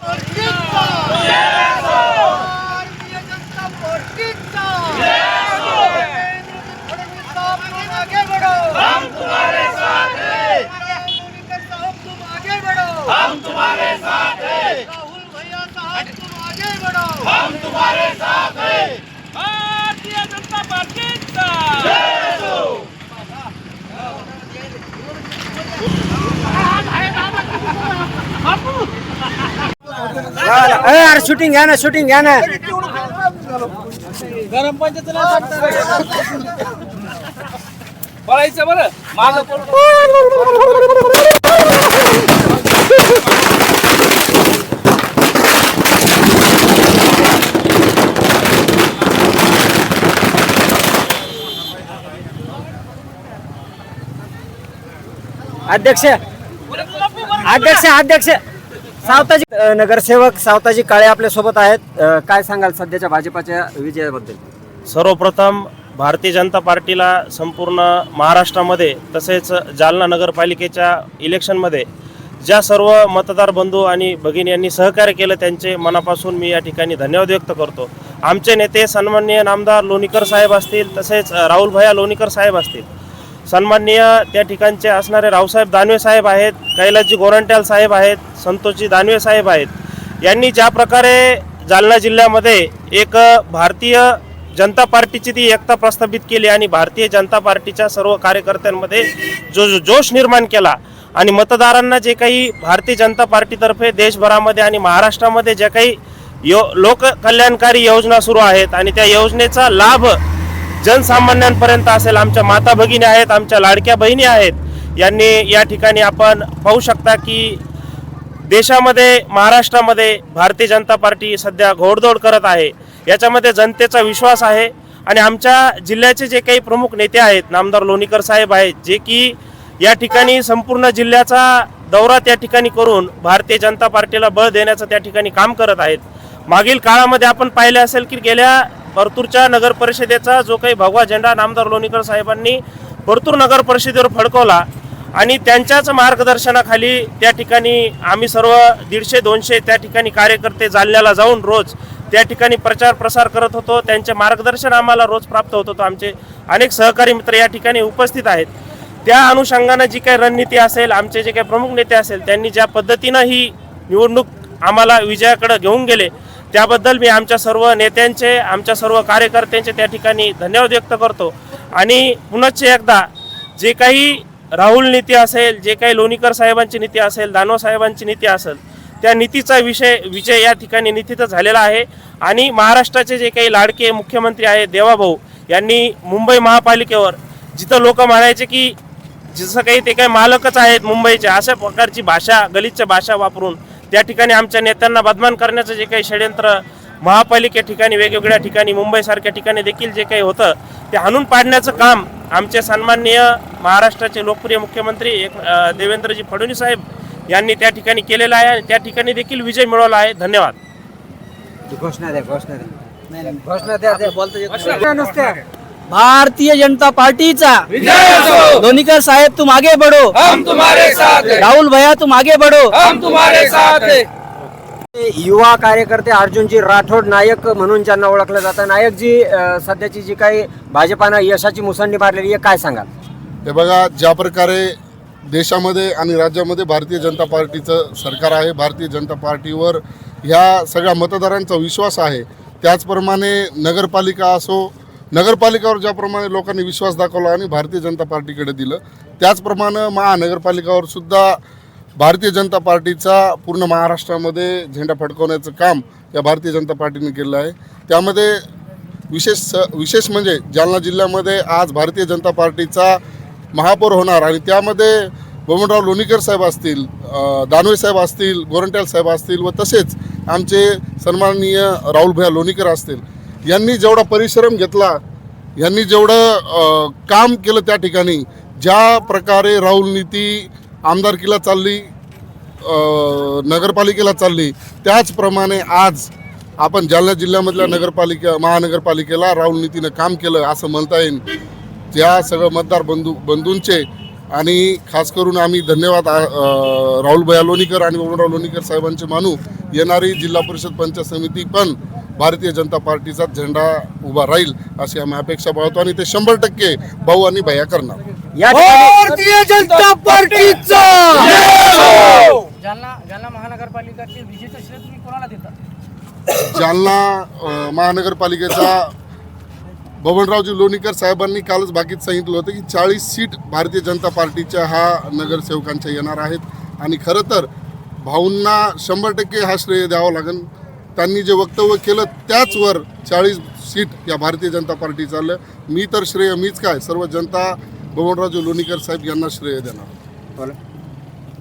भारतीय जनता पार्टीचा आगे बढ़ो, हम तुम्हारे साथ हैं। साहब तुम आगे बढ़ो, हम तुम्हारे साथ हैं। राहुल भैया साहब तुम आगे बढ़ो, हम तुम्हारे साथ हैं। भारतीय जनता पार्टीचा यार शूटिंग घ्या ना, शूटिंग घ्या ना. गरम पंचायतीला पळायचं बरं माझं अध्यक्ष अध्यक्ष अध्यक्ष सावताजी नगरसेवक सावताजी काळे आपल्या सोबत आहेत. काय सांगाल सध्याच्या भाजपाच्या विजयाबद्दल? सर्वप्रथम भारतीय जनता पार्टीला संपूर्ण महाराष्ट्रामध्ये तसेच जालना नगरपालिकेच्या इलेक्शनमध्ये ज्या सर्व मतदार बंधू आणि भगिनी यांनी सहकार्य केलं त्यांचे मनापासून मी या ठिकाणी धन्यवाद व्यक्त करतो. आमचे नेते सन्माननीय नामदार लोणीकर साहेब असतील, तसेच राहुल भैया लोणीकर साहेब असतील, सन्माननीय त्या ठिकाणचे असणारे रावसाहेब दानवे साहेब आहेत, कैलासजी गोरंट्याल साहेब आहेत, संतोषजी दानवे साहेब आहेत. यांनी ज्या प्रकारे जालना जिल्ह्यामध्ये एक भारतीय जनता पार्टीची ती एकता प्रस्थापित केली आणि भारतीय जनता पार्टीच्या सर्व कार्यकर्त्यांमध्ये जो जोश निर्माण केला आणि मतदारांना जे काही भारतीय जनता पार्टीतर्फे देशभरामध्ये आणि महाराष्ट्रामध्ये ज्या काही लोककल्याणकारी योजना सुरू आहेत आणि त्या योजनेचा लाभ जनसामान्यांपर्यंत असेल, आमच्या माता भगिनी आहेत, आमच्या लाडक्या बहिणी आहेत, यांनी या ठिकाणी आपण पाहू शकता की देशामध्ये महाराष्ट्रामध्ये भारतीय जनता पार्टी सध्या घोडदौड करत आहे. याच्यामध्ये जनतेचा विश्वास आहे आणि आमच्या जिल्ह्याचे जे काही प्रमुख नेते आहेत, नामदार लोणीकर साहेब आहेत, जे की या ठिकाणी संपूर्ण जिल्ह्याचा दौरा त्या ठिकाणी करून भारतीय जनता पार्टीला बळ देण्याचं त्या ठिकाणी काम करत आहेत. मागील काळामध्ये आपण पाहिले असेल की गेल्या परतूरच्या नगर परिषदेचा जो काही भगवा झेंडा नामदार लोणीकर साहेबांनी परतूर नगर परिषदेवर फडकवला आणि त्यांच्याच मार्गदर्शनाखाली त्या ठिकाणी आम्ही सर्व 150-200 त्या ठिकाणी कार्यकर्ते जालन्याला जाऊन रोज त्या ठिकाणी प्रचार प्रसार करत होतो. त्यांचे मार्गदर्शन आम्हाला रोज प्राप्त होत होतं. आमचे अनेक सहकारी मित्र या ठिकाणी उपस्थित आहेत. त्या अनुषंगानं जी काही रणनीती असेल, आमचे जे काही प्रमुख नेते असेल, त्यांनी ज्या पद्धतीनं ही निवडणूक आम्हाला विजयाकडे घेऊन गेले त्याबद्दल मी आमच्या सर्व नेत्यांचे, आमच्या सर्व कार्यकर्त्यांचे त्या ठिकाणी धन्यवाद व्यक्त करतो. आणि पुनश्च एकदा जे काही राहुल नीती असेल, जे काही लोणीकर साहेबांची नीती असेल, दानव साहेबांची नीती असेल, त्या नीतीचा विजय या ठिकाणी निश्चितच झालेला आहे. आणि महाराष्ट्राचे जे काही लाडके मुख्यमंत्री आहेत देवाभाऊ यांनी मुंबई महापालिकेवर जिथं लोक म्हणायचे की जसं काही ते काही मालकच आहेत मुंबईचे, अशा प्रकारची भाषा, गलिच्छ भाषा वापरून त्या ठिकाणी आमच्या नेत्यांना बदनाम करण्याचं जे काही षडयंत्र महापालिके ठिकाणी, वेगवेगळ्या ठिकाणी, मुंबईसारख्या ठिकाणी देखील जे काही होतं ते हाणून पाडण्याचं काम आमचे सन्माननीय महाराष्ट्राचे लोकप्रिय मुख्यमंत्री देवेंद्रजी फडणवीस साहेब यांनी त्या ठिकाणी केलेलं आहे आणि त्या ठिकाणी देखील विजय मिळवला आहे. धन्यवाद. घोषणा द्या, घोषणा द्या, घोषणा द्या. बोलतो भारतीय जनता पार्टीचा लोणीकर साहेब तुम आगे बढ़ो, हम तुम्हारे साथ हैं. राहुल भैया तुम आगे बढ़ो, हम तुम्हारे साथ हैं. युवा कार्यकर्ते अर्जुनजी राठोड नायक म्हणून ज्यांना ओळखलं जातं, नायकजी सध्याची जी काही भाजपानं यशाची मुसंडी मारलेली आहे, काय सांगाल? हे बघा, ज्या प्रकारे देशामध्ये आणि राज्यामध्ये भारतीय जनता पार्टीचं सरकार आहे, भारतीय जनता पार्टीवर ह्या सगळ्या मतदारांचा विश्वास आहे. त्याचप्रमाणे नगरपालिकावर ज्याप्रमाणे लोकांनी विश्वास दाखवला आणि भारतीय जनता पार्टीकडे दिलं, त्याचप्रमाणे महानगरपालिकावर सुद्धा भारतीय जनता पार्टीचा पूर्ण महाराष्ट्रामध्ये झेंडा फडकवण्याचं काम या भारतीय जनता पार्टीने केलं आहे. त्यामध्ये विशेष म्हणजे जालना जिल्ह्यामध्ये आज भारतीय जनता पार्टीचा महापौर होणार आणि त्यामध्ये बबनराव लोणीकर साहेब असतील, दानवे साहेब असतील, गोरंट्याल साहेब असतील व तसेच आमचे सन्माननीय राहुल भैया लोणीकर असतील. यांनी जेवढा परिश्रम घेतला, यांनी जेवढं काम केलं, त्या ठिकाणी ज्या प्रकारे राहुल नीती आमदारकीला चालली, नगरपालिकेला चालली, त्याचप्रमाणे आज आपण जालना जिल्ह्यामधल्या महानगरपालिकेला राहुल नीतीनं काम केलं असं म्हणता येईल. त्या सगळं मतदार बंधूंचे आणि खास करून आम्ही धन्यवाद राहुल भैया लोणीकर आणि बबनराव लोणीकर साहेबांचे मानू. येणारी जिल्हा परिषद पंचायत समिती पण भारतीय जनता पार्टीचा झेंडा उभा राहील अशी आम्ही अपेक्षा बाळगतो आणि ते 100% भाऊ आणि भैया करणार. या ठिकाणी भारतीय जनता पार्टीचा जालना महानगरपालिकेचे विजेचं श्रेय तुम्ही कोणाला देता? जालना महानगरपालिकेचा बबनरावजी लोणीकर साहेबांनी कालच बाकीत सांगितलं होतं की 40 सीट भारतीय जनता पार्टीच्या हा नगरसेवकांच्या येणार आहेत आणि खरं तर भाऊंना 100% हा श्रेय द्यावा लागेल. त्यांनी जे वक्तव्य केलं त्याचवर 40 सीट या भारतीय जनता पार्टीचं आलं. मी तर श्रेय मीच काय सर्व जनता बबनरावजी लोणीकर साहेब यांना श्रेय देणार. बोला.